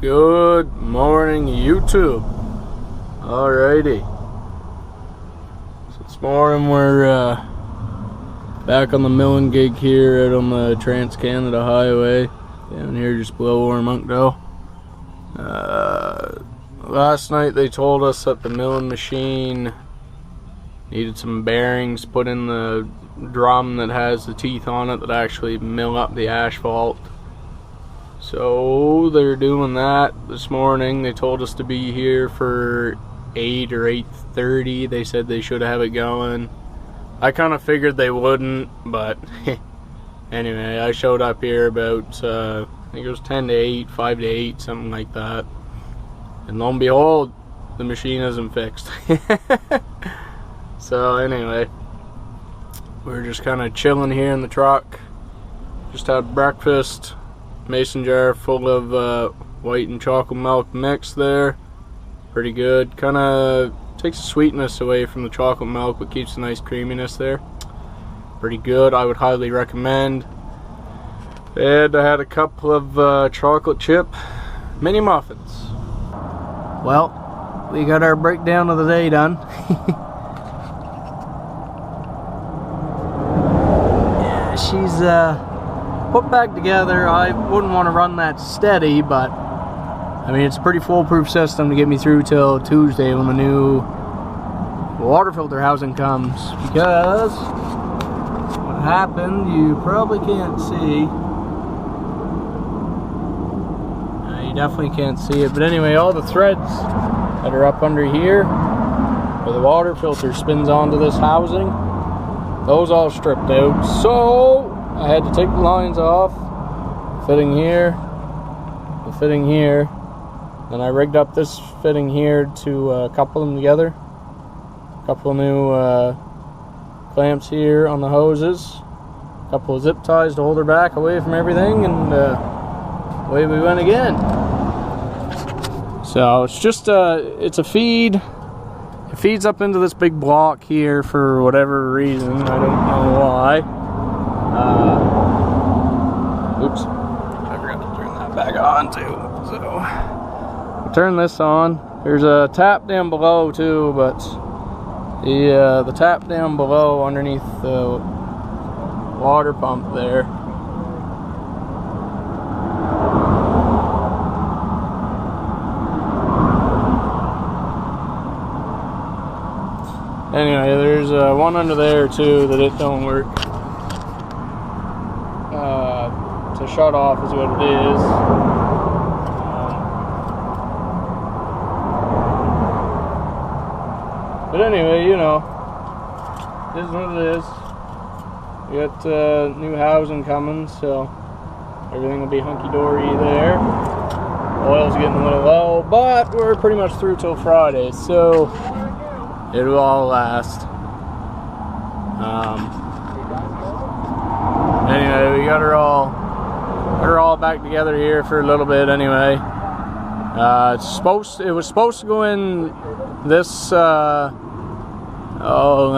Good morning, YouTube. Alrighty. So this morning we're back on the milling gig here out on the Trans-Canada Highway down here just below Ormontville. Last night they told us that the milling machine needed some bearings put in the drum that has the teeth on it that actually mill up the asphalt. So they're doing that this morning. They told us to be here for 8 or 8:30. They said they should have it going. I kind of figured they wouldn't, but anyway, I showed up here about I think it was 10 to 8, 5 to 8, something like that. And lo and behold, the machine isn't fixed. So anyway, we're just kind of chilling here in the truck. Just had breakfast. Mason jar full of white and chocolate milk mix there. Pretty good. Kind of takes the sweetness away from the chocolate milk, but keeps a nice creaminess there. Pretty good. I would highly recommend. And I had a couple of chocolate chip mini muffins. Well, we got our breakdown of the day done. Yeah, she's put back together. I wouldn't want to run that steady, but I mean, it's a pretty foolproof system to get me through till Tuesday when the new water filter housing comes. Because what happened, you probably can't see. You definitely can't see it, but anyway, all the threads that are up under here where the water filter spins onto this housing, those all stripped out. So I had to take the lines off, fitting here, the fitting here. Then I rigged up this fitting here to couple them together. A couple of new clamps here on the hoses. A couple of zip ties to hold her back away from everything, and away we went again. So it's just it's a feed. It feeds up into this big block here for whatever reason. I don't know why. Oops, I forgot to turn that back on too. So we'll turn this on. There's a tap down below too, but the tap down below underneath the water pump there. Anyway, there's one under there too that it don't work. To shut off is what it is. But anyway, you know, this is what it is. We got new housing coming, so everything will be hunky-dory there. Oil's getting a little low, but we're pretty much through till Friday, so it'll all last. Anyway, we got her all back together here for a little bit anyway. It was supposed to go in this let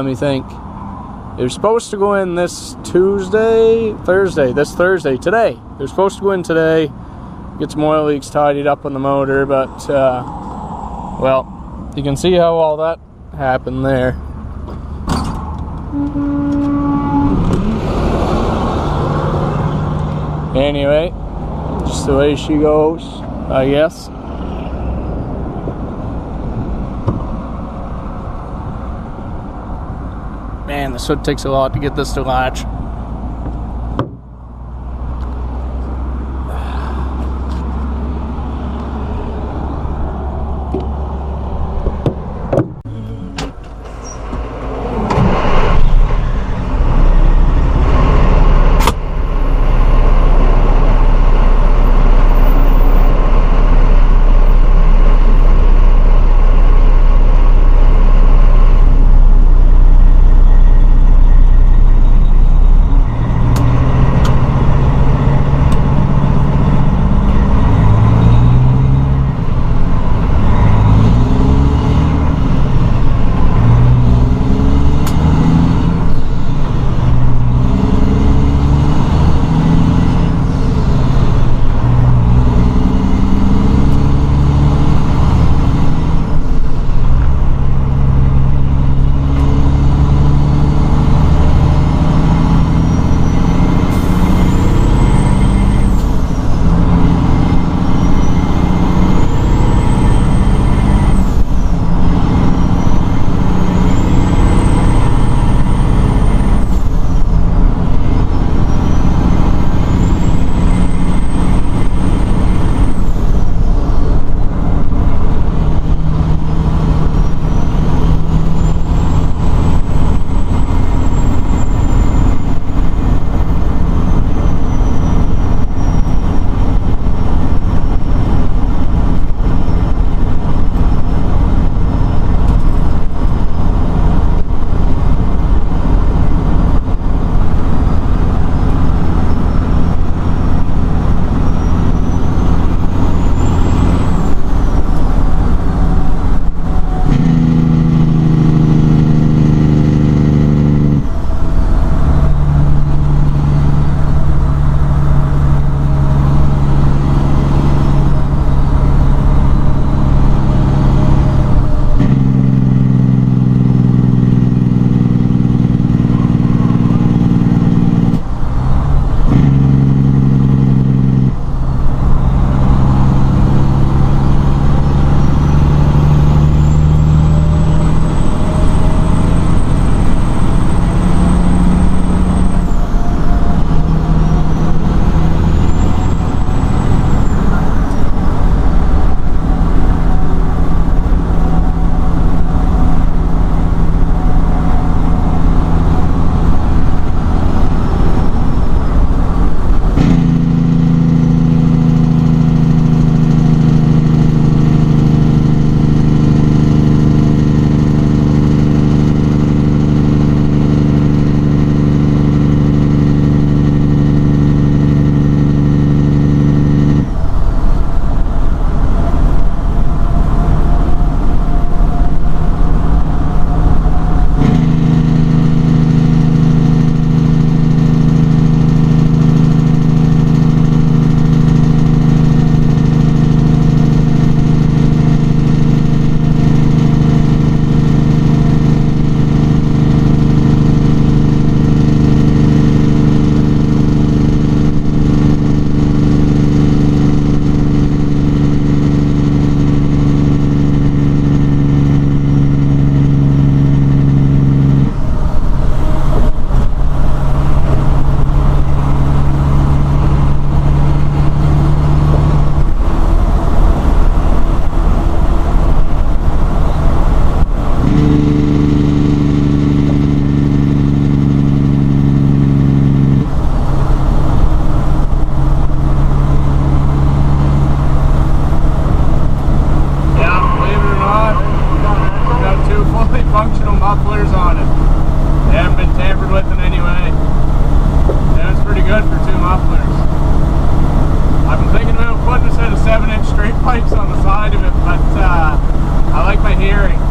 me think. It was supposed to go in this Thursday, today. It was supposed to go in today, get some oil leaks tidied up on the motor, but well, you can see how all that happened there. Anyway, just the way she goes, I guess. Man, this hood takes a lot to get this to latch. mufflers. I've been thinking about putting a set of 7-inch straight pipes on the side of it, but I like my hearing.